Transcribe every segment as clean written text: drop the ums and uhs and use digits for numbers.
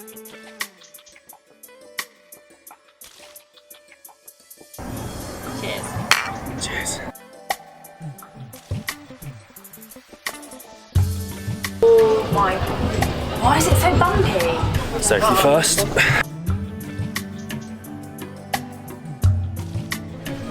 Cheers. Cheers. Oh my God. Why is it so bumpy? Safety first.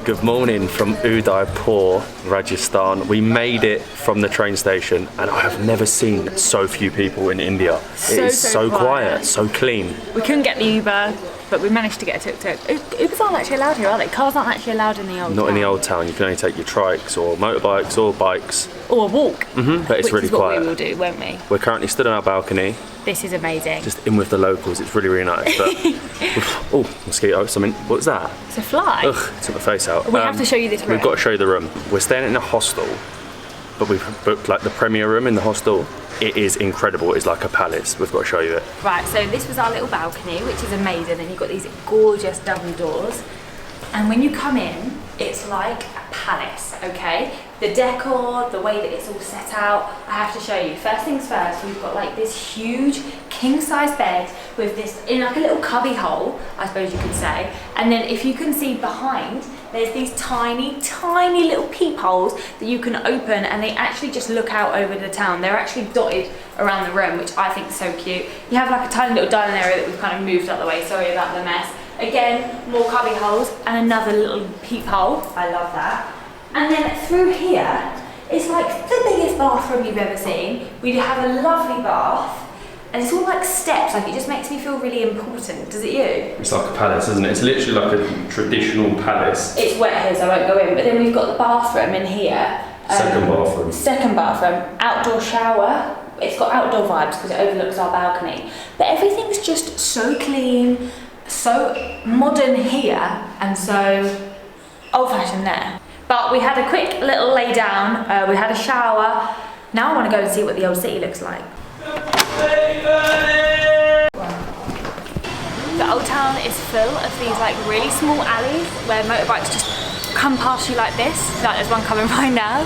Good morning from Udaipur, Rajasthan. We made it from the train station and I have never seen so few people in India. It is so quiet, so clean. We couldn't get the Uber, but we managed to get a tuk-tuk. Ubers aren't actually allowed here, are they? Cars aren't actually allowed in the old town. Not in the old town. You can only take your trikes or motorbikes or bikes. Or a walk. But it's really quiet. Which is what we will do, won't we? We're currently stood on our balcony. This is amazing. Just in with the locals. It's really, really nice. But oh, mosquito, something. What's that? It's a fly. Ugh, took my face out. We have to show you this room. We've got to show you the room. We're staying in a hostel, but we've booked like the premier room in the hostel. It is incredible. It's like a palace. We've got to show you it. Right, so this was our little balcony, which is amazing, and you've got these gorgeous double doors. And when you come in, it's like a palace, okay? The decor, the way that it's all set out, I have to show you. First things first, we've got like this huge king-size bed with this, in like a little cubby hole, I suppose you could say. And then if you can see behind, there's these tiny, tiny little peepholes that you can open and they actually just look out over the town. They're actually dotted around the room, which I think is so cute. You have like a tiny little dining area that we've kind of moved out of the way, sorry about the mess. Again, more cubby holes and another little peephole. I love that. And then through here, it's like the biggest bathroom you've ever seen. We have a lovely bath. And it's all like steps, like it just makes me feel really important. Does it you? It's like a palace, isn't it? It's literally like a traditional palace. It's wet here, so I won't go in. But then we've got the bathroom in here. Second bathroom. Second bathroom. Outdoor shower. It's got outdoor vibes because it overlooks our balcony. But everything's just so clean, so modern here, and so old-fashioned there. But we had a quick little lay down. We had a shower. Now I want to go and see what the old city looks like. The old town is full of these like really small alleys where motorbikes just come past you like this. Like there's one coming right now.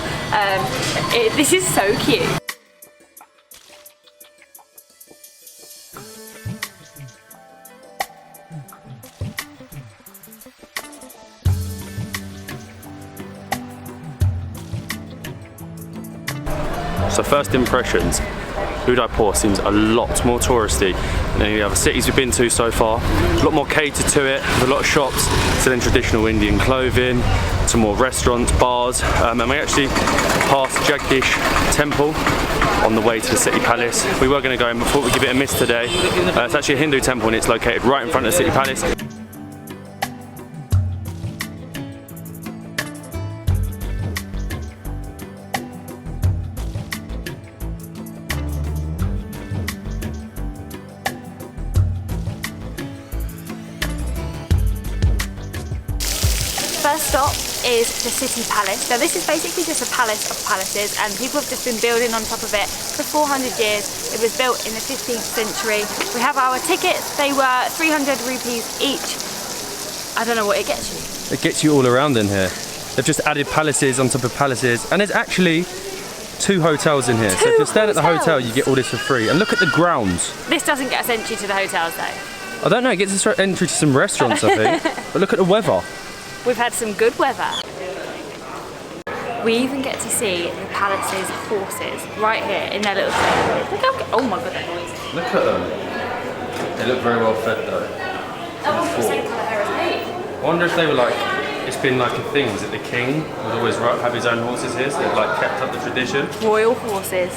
This is so cute. So first impressions, Udaipur seems a lot more touristy than any other cities we've been to so far. A lot more catered to it, with a lot of shops selling traditional Indian clothing, some more restaurants, bars, and we actually passed Jagdish Temple on the way to the city palace. We were going to go in before we give it a miss today. It's actually a Hindu temple and it's located right in front of the city palace. First stop is the city palace. Now this is basically just a palace of palaces and people have just been building on top of it for 400 years. It was built in the 15th century. We have our tickets. They were 300 rupees each. I don't know what it gets you. It gets you all around in here. They've just added palaces on top of palaces and there's actually 2 hotels in here. So if you're staying at the hotel you get all this for free. And look at the grounds. This doesn't get us entry to the hotels though. I don't know, it gets us entry to some restaurants I think. But look at the weather. We've had some good weather. We even get to see the palace's horses right here in their little stable. Look how, oh my god, they're noisy. Look at them. They look very well fed though. That wasn't the same colour hair as me. I wonder if they were like, it's been like a thing, is it the king would always have his own horses here, so they've like kept up the tradition? Royal horses.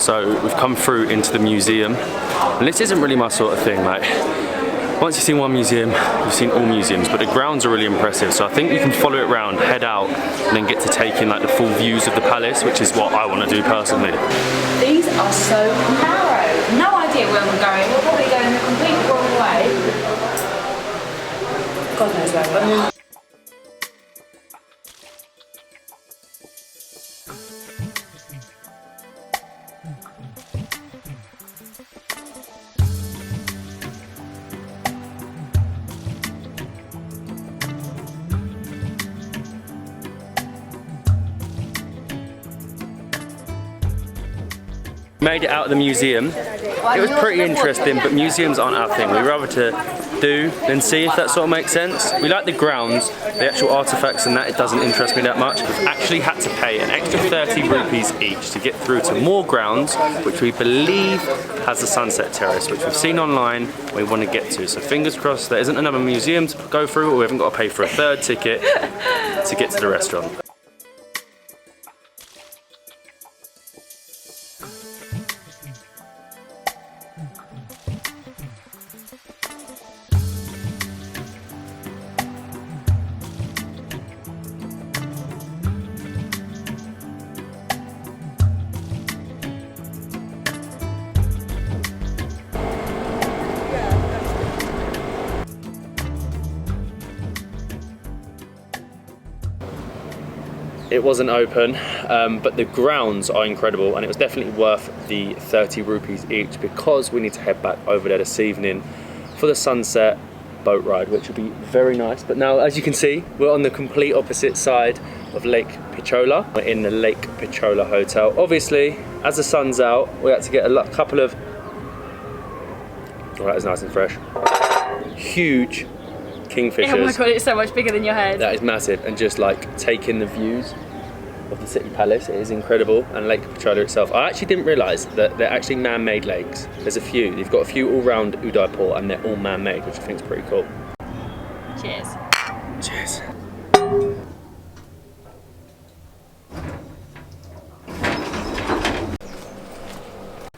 So we've come through into the museum, and this isn't really my sort of thing, like, once you've seen one museum, you've seen all museums, but the grounds are really impressive, so I think you can follow it around, head out, and then get to take in like the full views of the palace, which is what I want to do personally. These are so narrow. No idea where we're going. We're probably going the complete wrong way. God knows where. Made it out of the museum. It was pretty interesting, but museums aren't our thing. We'd rather to do than see, if that sort of makes sense. We like the grounds, the actual artifacts and that, it doesn't interest me that much. We've actually had to pay an extra 30 rupees each to get through to more grounds, which we believe has the sunset terrace, which we've seen online and we want to get to. So fingers crossed there isn't another museum to go through, or we haven't got to pay for a third ticket to get to the restaurant. It wasn't open, but the grounds are incredible, and it was definitely worth the 30 rupees each, because we need to head back over there this evening for the sunset boat ride, which will be very nice. But now, as you can see, we're on the complete opposite side of Lake Pichola. We're in the Lake Pichola Hotel. Obviously, as the sun's out, we had to get a couple of, oh, that is nice and fresh, huge kingfishers. Oh my god, it's so much bigger than your head. That is massive, and just like taking the views of the city palace, it is incredible. And Lake Pichola itself, I actually didn't realise that they're actually man-made lakes. There's a few, they've got a few all around Udaipur, and they're all man-made, which I think is pretty cool. Cheers. Cheers.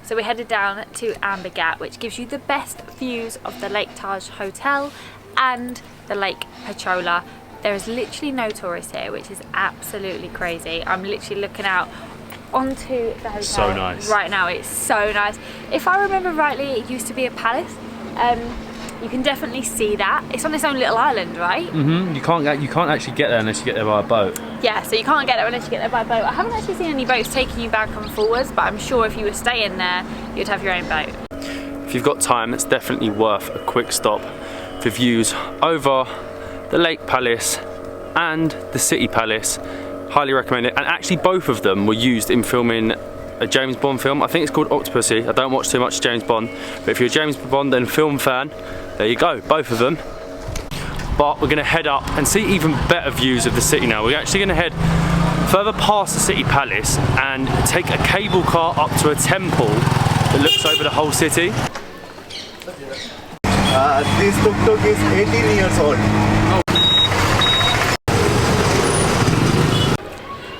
So we headed down to Ambrai Ghat, which gives you the best views of the Lake Taj Hotel and the Lake Pichola. There is literally no tourists here, which is absolutely crazy. I'm literally looking out onto the hotel so nice right now. It's so nice. If I remember rightly, it used to be a palace. You can definitely see that. It's on its own little island, right? Mm-hmm. You can't actually get there unless you get there by a boat. Yeah, so you can't get there unless you get there by boat. I haven't actually seen any boats taking you back and forwards, but I'm sure if you were staying there, you'd have your own boat. If you've got time, it's definitely worth a quick stop for views over the Lake Palace and the City Palace. Highly recommend it. And actually both of them were used in filming a James Bond film. I think it's called Octopussy. I don't watch too much James Bond, but if you're a James Bond and film fan, there you go, both of them. But we're gonna head up and see even better views of the city now. We're actually gonna head further past the City Palace and take a cable car up to a temple that looks over the whole city. This tuk-tuk is 18 years old.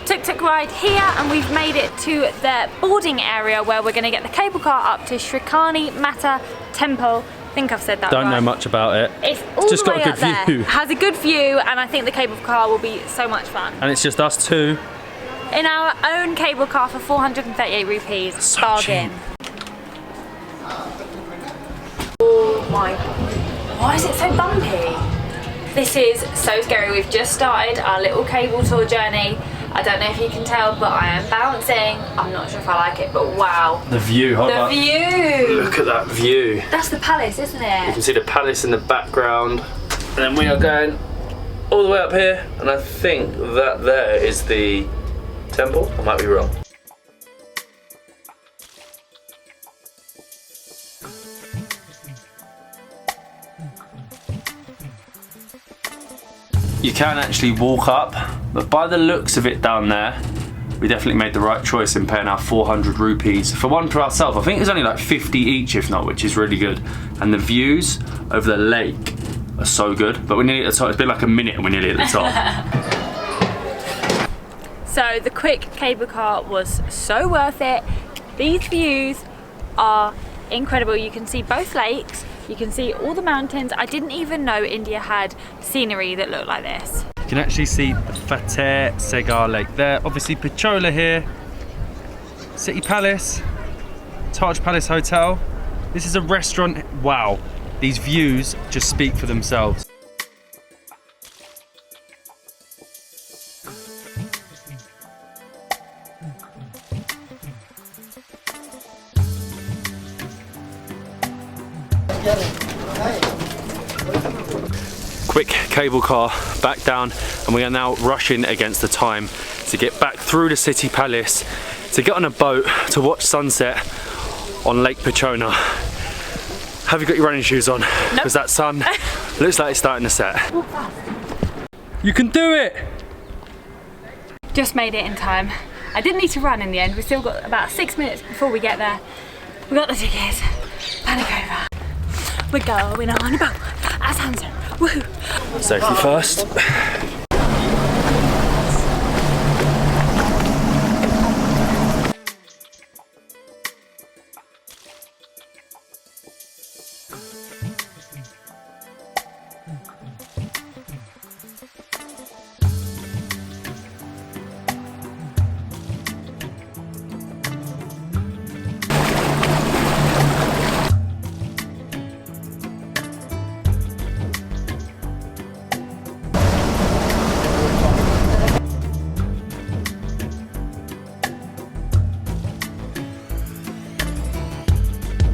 Tuk-tuk ride here, and we've made it to the boarding area where we're going to get the cable car up to Shrikani Mata Temple. I think I've said that right. Don't know much about it. It's all just the got way a up good there. view. Has a good view, and I think the cable car will be so much fun. And it's just us two. In our own cable car for 438 rupees. So bargain. cheap. Oh my god. Why is it so bumpy? This is so scary. We've just started our little cable tour journey. I don't know if you can tell, but I am bouncing. I'm not sure if I like it, but wow. The view, hold The up. view! Look at that view. That's the palace, isn't You it? can see the palace in the background. And then we are going all the way up here, and I think that there is the temple. I might be wrong. You can actually walk up, but by the looks of it down there, we definitely made the right choice in paying our 400 rupees for one for ourselves. I think it's only like 50 each, if not, which is really good. And the views over the lake are so good, but we're nearly at the top. It's been like a minute and we're nearly at the top. So the quick cable car was so worth it. These views are incredible. You can see both lakes. You can see all the mountains. I didn't even know India had scenery that looked like this. You can actually see the Fateh Sagar Lake there. Obviously Pichola here, City Palace, Taj Palace Hotel. This is a restaurant. Wow, these views just speak for themselves. Quick cable car back down, and we are now rushing against the time to get back through the City Palace, to get on a boat to watch sunset on Lake Pechona. Have you got your running shoes on? Because that sun looks like it's starting to set. You can do it! Just made it in time. I didn't need to run in the end. We've still got about 6 minutes before we get there. We got the tickets. Panic over. We're going on a boat. As Hanson. Woohoo! Safety first.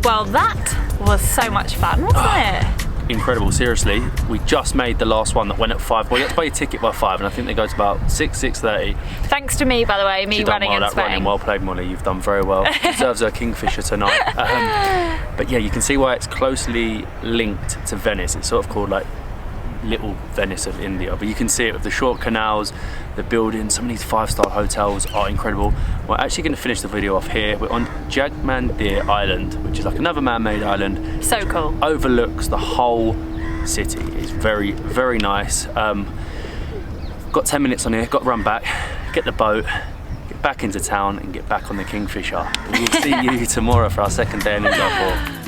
Well, that was so much fun, wasn't it? Incredible, seriously. We just made the last one that went at 5. Well, you have to buy your ticket by 5, and I think they go to about 6:30. Thanks to me, by the way, me running and sweating. Well played, Molly. You've done very well. Deserves a kingfisher tonight. But yeah, you can see why it's closely linked to Venice. It's sort of called like Little Venice of India, but you can see it with the short canals, the buildings. Some of these 5-star hotels are incredible. We're actually going to finish the video off here. We're on Jagmandir Island, which is like another man-made island. So cool. Overlooks the whole city. It's very, very nice. Got 10 minutes on here, got to run back, get the boat, get back into town and get back on the Kingfisher. We'll see you tomorrow for our second day in Udaipur.